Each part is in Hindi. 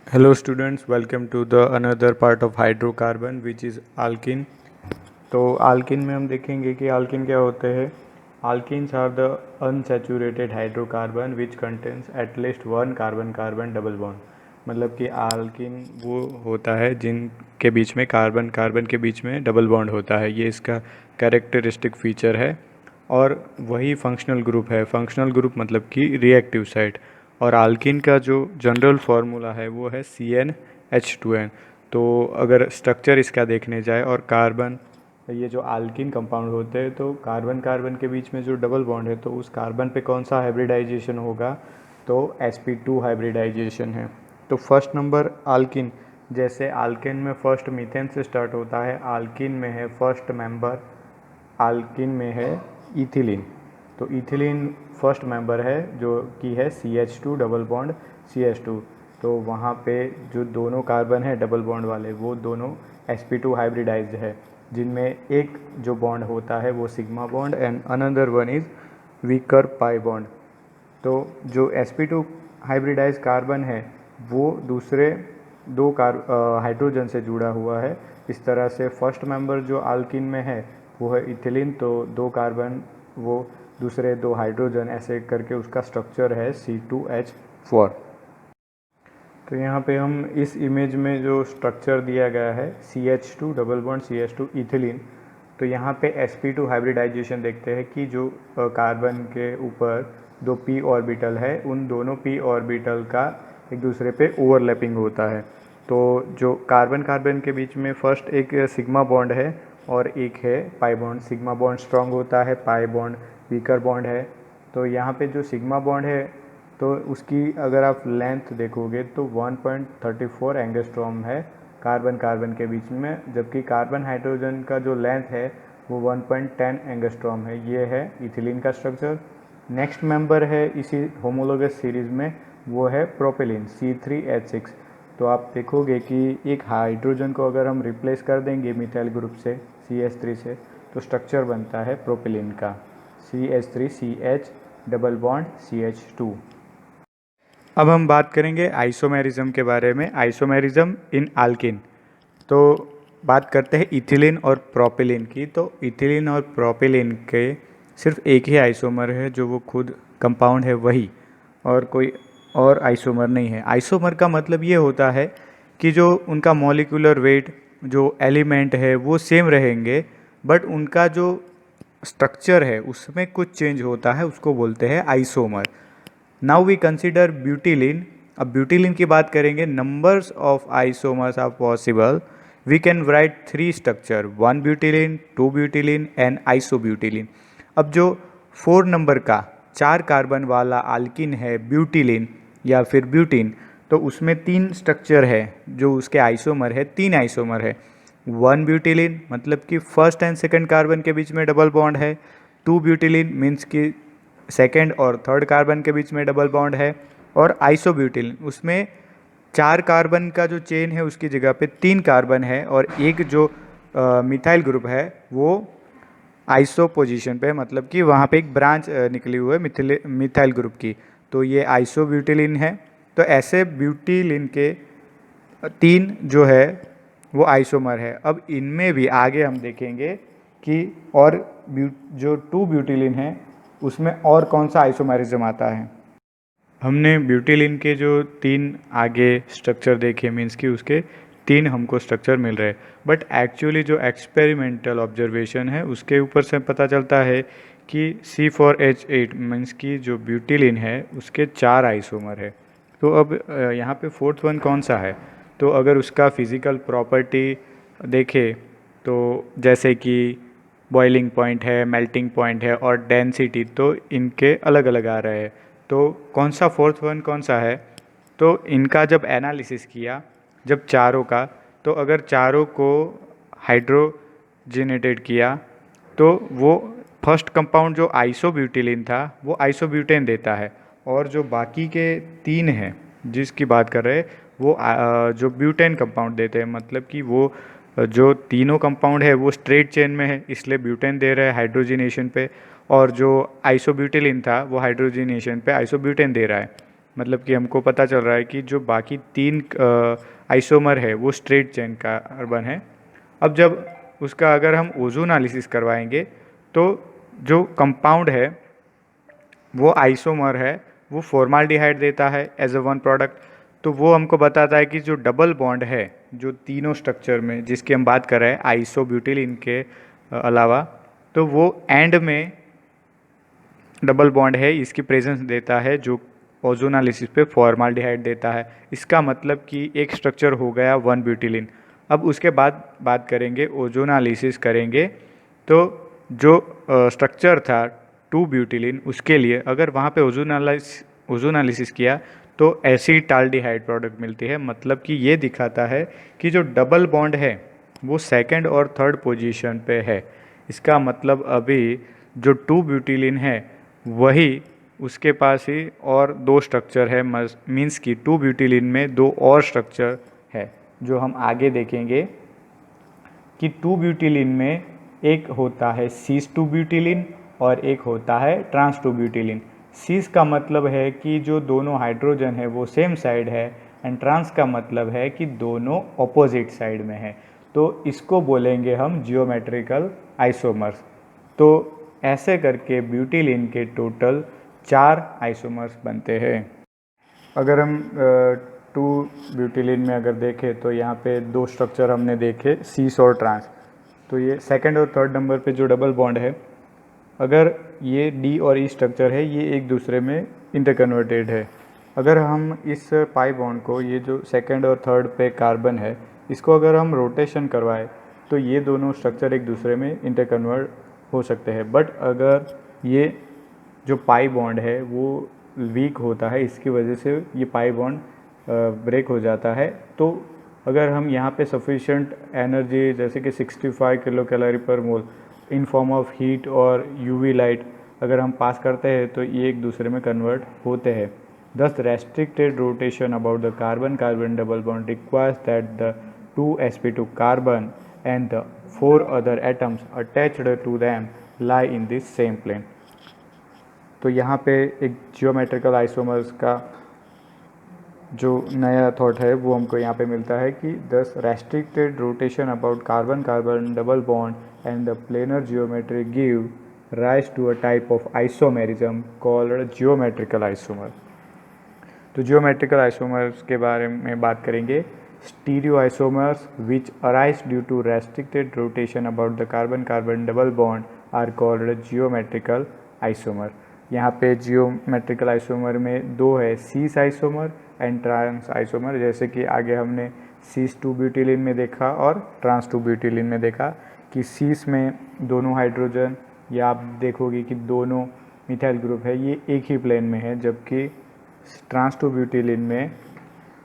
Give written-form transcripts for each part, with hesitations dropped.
Hello students, welcome to the another part of hydrocarbon which is alkene। तो alkene में हम देखेंगे कि alkene क्या होते हैं। Alkenes are the unsaturated hydrocarbon which contains at least one carbon-carbon double bond। मतलब कि alkene वो होता है जिनके बीच में कार्बन कार्बन के बीच में डबल बॉन्ड होता है, ये इसका कैरेक्टरिस्टिक फीचर है। और वही फंक्शनल ग्रुप है। फंक्शनल ग्रुप मतलब कि रिएक्टिव साइड। और आल्किन का जो जनरल फार्मूला है वो है CnH2n। तो अगर स्ट्रक्चर इसका देखने जाए और कार्बन, ये जो आल्किन कंपाउंड होते हैं तो कार्बन कार्बन के बीच में जो डबल बॉन्ड है तो उस कार्बन पे कौन सा हाइब्रिडाइजेशन होगा, तो sp2 हाइब्रिडाइजेशन है। तो फर्स्ट नंबर आल्किन, जैसे आल्किन में फर्स्ट मीथेन से स्टार्ट होता है, आल्किन में है फर्स्ट मेंबर, आल्किन में है इथिलीन। तो इथिलीन फर्स्ट मेंबर है जो कि है CH2 डबल बॉन्ड CH2। तो वहाँ पे जो दोनों कार्बन है डबल बॉन्ड वाले वो दोनों sp2 हाइब्रिडाइज्ड है, जिनमें एक जो बॉन्ड होता है वो sigma bond and another one is weaker pi bond. तो जो sp2 हाइब्रिडाइज कार्बन है वो दूसरे दो हाइड्रोजन से जुड़ा हुआ है। इस तरह से फर्स्ट मेंबर जो आल्किन में है वो है इथिलीन, तो दो कार्बन वो दूसरे दो हाइड्रोजन, ऐसे करके उसका स्ट्रक्चर है C2H4। तो यहाँ पे हम इस इमेज में जो स्ट्रक्चर दिया गया है CH2 double bond CH2 ethylene, तो यहाँ पे sp2 हाइब्रिडाइजेशन देखते हैं कि जो कार्बन के ऊपर दो p ऑर्बिटल है उन दोनों p ऑर्बिटल का एक दूसरे पे ओवरलैपिंग होता है। तो जो कार्बन कार्बन के बीच में फर्स्ट एक सिग्मा बॉन्ड है और एक है pi bond. Sigma bond strong होता है, पाई बॉन्ड वीकर बॉन्ड है। तो यहाँ पे जो सिग्मा बॉन्ड है तो उसकी अगर आप लेंथ देखोगे तो 1.34 एंगस्ट्रॉम है कार्बन कार्बन के बीच में, जबकि कार्बन हाइड्रोजन का जो लेंथ है वो 1.10 एंगस्ट्रॉम है। ये है इथिलीन का स्ट्रक्चर। नेक्स्ट मेंबर है इसी होमोलोगस सीरीज़ में, वो है प्रोपेलिन C3H6। तो आप देखोगे कि एक हाइड्रोजन को अगर हम रिप्लेस कर देंगे मिथाइल ग्रुप से CH3 से तो स्ट्रक्चर बनता है प्रोपेलिन का CH3CH डबल बॉन्ड CH2। अब हम बात करेंगे आइसोमेरिज्म के बारे में, आइसोमेरिज्म इन आल्किन। तो बात करते हैं इथिलीन और प्रोपिलीन की। तो इथिलीन और प्रोपिलीन के सिर्फ एक ही आइसोमर है जो वो खुद कंपाउंड है वही, और कोई और आइसोमर नहीं है। आइसोमर का मतलब ये होता है कि जो उनका मॉलिक्यूलर वेट, जो एलिमेंट है वो सेम रहेंगे, बट उनका जो स्ट्रक्चर है उसमें कुछ चेंज होता है, उसको बोलते हैं isomer. Now we consider butylene. अब ब्यूटिलिन की बात करेंगे, numbers of isomers are possible. We can write 3 structure, 1 butylene, 2 butylene and isobutylene. अब जो 4 नंबर का 4 कार्बन वाला आल्किन है ब्यूटिलिन या फिर ब्यूटिन, तो उसमें 3 स्ट्रक्चर है जो उसके आइसोमर है, 3 आइसोमर है। 1 ब्यूटिलिन मतलब कि फर्स्ट एंड सेकंड कार्बन के बीच में डबल बॉन्ड है। 2 ब्यूटिलिन मीन्स कि सेकेंड और थर्ड कार्बन के बीच में डबल बॉन्ड है। और आइसोब्यूटिलिन उसमें 4 कार्बन का जो चेन है उसकी जगह पे 3 कार्बन है, और एक जो मिथाइल ग्रुप है वो आइसो पोजीशन पे, मतलब कि वहाँ पे एक ब्रांच निकली हुई है मिथाइल ग्रुप की, तो ये आइसोब्यूटिलिन है। तो ऐसे ब्यूटिलिन के 3 जो है वो आइसोमर है। अब इनमें भी आगे हम देखेंगे कि और जो 2 ब्यूटिलिन है उसमें और कौन सा आइसोमेरिज्म आता है। हमने ब्यूटिलिन के जो 3 आगे स्ट्रक्चर देखे, मीन्स कि उसके 3 हमको स्ट्रक्चर मिल रहे हैं, बट एक्चुअली जो एक्सपेरिमेंटल ऑब्जर्वेशन है उसके ऊपर से पता चलता है कि C4H8 मीन्स कि जो ब्यूटिलिन है उसके 4 आइसोमर है। तो अब यहाँ पे फोर्थ वन कौन सा है, तो अगर उसका फिज़िकल प्रॉपर्टी देखें तो जैसे कि बॉइलिंग पॉइंट है, मेल्टिंग पॉइंट है और डेंसिटी, तो इनके अलग अलग आ रहे हैं। तो कौन सा फोर्थ वन कौन सा है, तो इनका जब एनालिसिस किया जब चारों का, तो अगर चारों को हाइड्रोजिनेटेड किया तो वो फर्स्ट कंपाउंड जो आइसोब्यूटिलिन था वो आइसोब्यूटेन देता है, और जो बाकी के 3 हैं जिसकी बात कर रहे हैं वो जो ब्यूटेन कंपाउंड देते हैं। मतलब कि वो जो तीनों कंपाउंड है वो स्ट्रेट चेन में है इसलिए ब्यूटेन दे रहा है हाइड्रोजिनेशन पे, और जो आइसोब्यूटिलिन था वो हाइड्रोजिनेशन पे आइसोब्यूटेन दे रहा है। मतलब कि हमको पता चल रहा है कि जो बाकी 3 आइसोमर है वो स्ट्रेट चेन कार्बन है। अब जब उसका अगर हम ओजोनालिसिस करवाएंगे तो जो कंपाउंड है वो आइसोमर है, वो फॉर्माल्डिहाइड देता है एज अ वन प्रोडक्ट। तो वो हमको बताता है कि जो डबल बॉन्ड है जो तीनों स्ट्रक्चर में जिसकी हम बात कर रहे हैं आइसोब्यूटिलीन के अलावा, तो वो एंड में डबल बॉन्ड है इसकी प्रेजेंस देता है जो ओजोनालिसिस पे फॉर्माल्डिहाइड देता है। इसका मतलब कि एक स्ट्रक्चर हो गया वन ब्यूटिलीन। अब उसके बाद बात करेंगे ओजोनालिसिस करेंगे तो जो स्ट्रक्चर था टू ब्यूटिलीन उसके लिए अगर वहाँ पे ओजोनालिसिस किया तो एसीटाल्डिहाइड प्रोडक्ट मिलती है। मतलब कि ये दिखाता है कि जो डबल बॉन्ड है वो सेकंड और थर्ड पोजीशन पे है। इसका मतलब अभी जो टू ब्यूटिलीन है वही उसके पास ही और दो स्ट्रक्चर है, मीन्स कि टू ब्यूटिलीन में दो और स्ट्रक्चर है जो हम आगे देखेंगे कि टू ब्यूटिलीन में एक होता है सीस टू ब्यूटिलीन और एक होता है ट्रांस टू ब्यूटिलीन। सीस का मतलब है कि जो दोनों हाइड्रोजन है वो सेम साइड है एंड ट्रांस का मतलब है कि दोनों ऑपोजिट साइड में है। तो इसको बोलेंगे हम जियोमेट्रिकल आइसोमर्स। तो ऐसे करके ब्यूटिलीन के टोटल 4 आइसोमर्स बनते हैं। अगर हम टू ब्यूटिलीन में अगर देखें तो यहाँ पे दो स्ट्रक्चर हमने देखे सीस और ट्रांस। तो ये सेकंड और थर्ड नंबर पे जो डबल बॉन्ड है, अगर ये डी और ई स्ट्रक्चर है ये एक दूसरे में इंटरकन्वर्टेड है। अगर हम इस पाई बॉन्ड को, ये जो सेकंड और थर्ड पे कार्बन है, इसको अगर हम रोटेशन करवाएं तो ये दोनों स्ट्रक्चर एक दूसरे में इंटरकन्वर्ट हो सकते हैं। बट अगर ये जो पाई बॉन्ड है वो वीक होता है, इसकी वजह से ये पाई बॉन्ड ब्रेक हो जाता है। तो अगर हम यहाँ पे सफिशेंट एनर्जी जैसे कि 65 किलो कैलोरी पर मोल इन फॉर्म ऑफ हीट और यूवी लाइट अगर हम पास करते हैं तो ये एक दूसरे में कन्वर्ट होते हैं। Thus, restricted rotation about the carbon-carbon double bond requires that the two sp2 carbon and the 4 other atoms attached to them lie in this same plane. तो यहाँ पे एक जियोमेट्रिकल आइसोमर्स का जो नया थॉट है वो हमको यहाँ पे मिलता है कि thus restricted rotation about carbon carbon double bond and the planar geometry give rise to a type of isomerism called geometrical isomer. तो जियोमेट्रिकल आइसोमर्स के बारे में बात करेंगे। Stereoisomers which arise due to restricted rotation about the carbon carbon double bond are called geometrical isomer. यहाँ पे जियोमेट्रिकल आइसोमर में दो है, cis isomer and trans isomer. जैसे कि आगे हमने सीस टू ब्यूटिलीन में देखा और ट्रांस टू ब्यूटिलीन में देखा कि सीस में दोनों हाइड्रोजन या आप देखोगे कि दोनों मिथाइल ग्रुप है ये एक ही प्लेन में है, जबकि ट्रांस टू ब्यूटिलीन में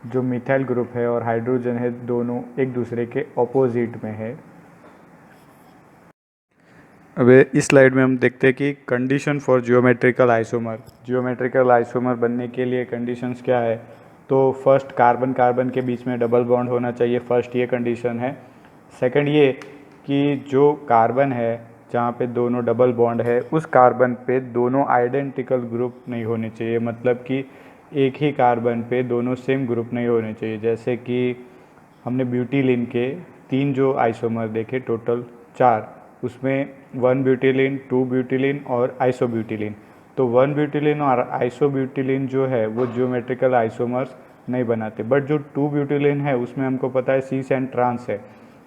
जो मिथाइल ग्रुप है और हाइड्रोजन है दोनों एक दूसरे के ऑपोजिट में है। अब इस स्लाइड में हम देखते हैं कि कंडीशन फॉर जियोमेट्रिकल आइसोमर बनने के लिए कंडीशंस क्या है। तो फर्स्ट कार्बन कार्बन के बीच में डबल बॉन्ड होना चाहिए, फर्स्ट ये कंडीशन है। सेकंड ये कि जो कार्बन है जहाँ पे दोनों डबल बॉन्ड है उस कार्बन पे दोनों आइडेंटिकल ग्रुप नहीं होने चाहिए, मतलब कि एक ही कार्बन पे दोनों सेम ग्रुप नहीं होने चाहिए। जैसे कि हमने ब्यूटिलीन के 3 जो आइसोमर देखे, टोटल 4, उसमें 1 ब्यूटिलीन, 2 ब्यूटिलीन और आइसोब्यूटिलीन। तो 1 ब्यूटिलीन और आइसोब्यूटिलीन जो है वो जियोमेट्रिकल आइसोमर्स नहीं बनाते। बट जो 2 ब्यूटिलीन है उसमें हमको पता है सीस एंड ट्रांस है।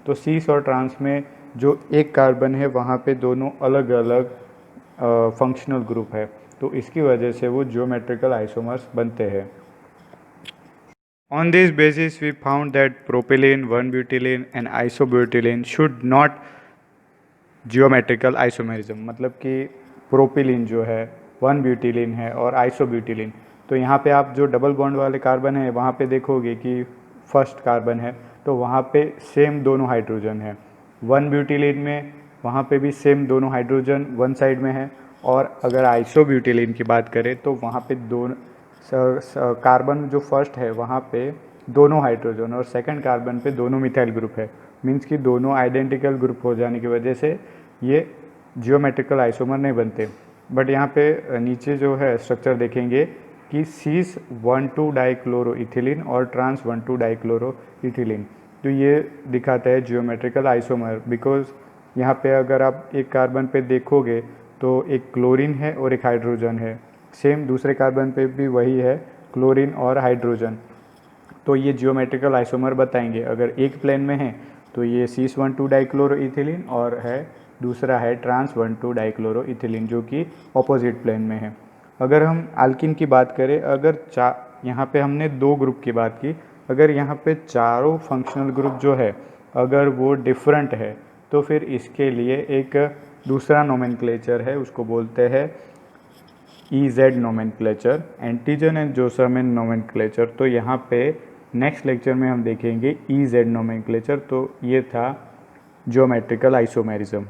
तो सीस और ट्रांस में जो एक कार्बन है वहाँ पे दोनों अलग अलग फंक्शनल ग्रुप है, तो इसकी वजह से वो जियोमेट्रिकल आइसोमर्स बनते हैं। On this basis, we found that propylene, 1-butylene and isobutylene should not geometrical isomerism. मतलब कि प्रोपिलीन जो है 1-ब्यूटिलीन है और आइसोब्यूटिलीन। तो यहाँ पे आप जो डबल बॉन्ड वाले कार्बन है वहाँ पे देखोगे कि फर्स्ट कार्बन है तो वहाँ पे सेम दोनों हाइड्रोजन है। 1-ब्यूटिलीन में वहाँ पे भी सेम दोनों हाइड्रोजन वन साइड में है। और अगर आइसोब्यूटिलीन की बात करें तो वहाँ पे दोनों कार्बन जो फर्स्ट है वहाँ पे दोनों हाइड्रोजन और सेकंड कार्बन पे दोनों मिथाइल ग्रुप है। मीन्स कि दोनों आइडेंटिकल ग्रुप हो जाने की वजह से ये जियोमेट्रिकल आइसोमर नहीं बनते। बट यहाँ पे नीचे जो है स्ट्रक्चर देखेंगे कि सीस 1,2 डाइक्लोरोइथिलीन और ट्रांस 1,2 डाइक्लोरोइथिलीन। तो ये दिखाता है जियोमेट्रिकल आइसोमर, बिकॉज यहाँ पे अगर आप एक कार्बन पे देखोगे तो एक क्लोरीन है और एक हाइड्रोजन है, सेम दूसरे कार्बन पे भी वही है, क्लोरीन और हाइड्रोजन। तो ये जियोमेट्रिकल आइसोमर बताएंगे। अगर एक प्लेन में है तो ये सीस 1,2 डाइक्लोरोइथिलीन और है दूसरा है ट्रांस 1,2 डाइक्लोरोइथिलीन जो कि ऑपोजिट प्लेन में है। अगर हम अल्किन की बात करें, अगर यहाँ पे हमने 2 ग्रुप की बात की, अगर यहाँ पे चारों फंक्शनल ग्रुप जो है अगर वो डिफरेंट है तो फिर इसके लिए एक दूसरा नोमेनक्लेचर है, उसको बोलते हैं EZ nomenclature, entgegen and zusammen nomenclature. तो यहाँ पे नेक्स्ट लेक्चर में हम देखेंगे EZ नोमेनक्लेचर। तो ये था ज्योमेट्रिकल आइसोमेरिज्म।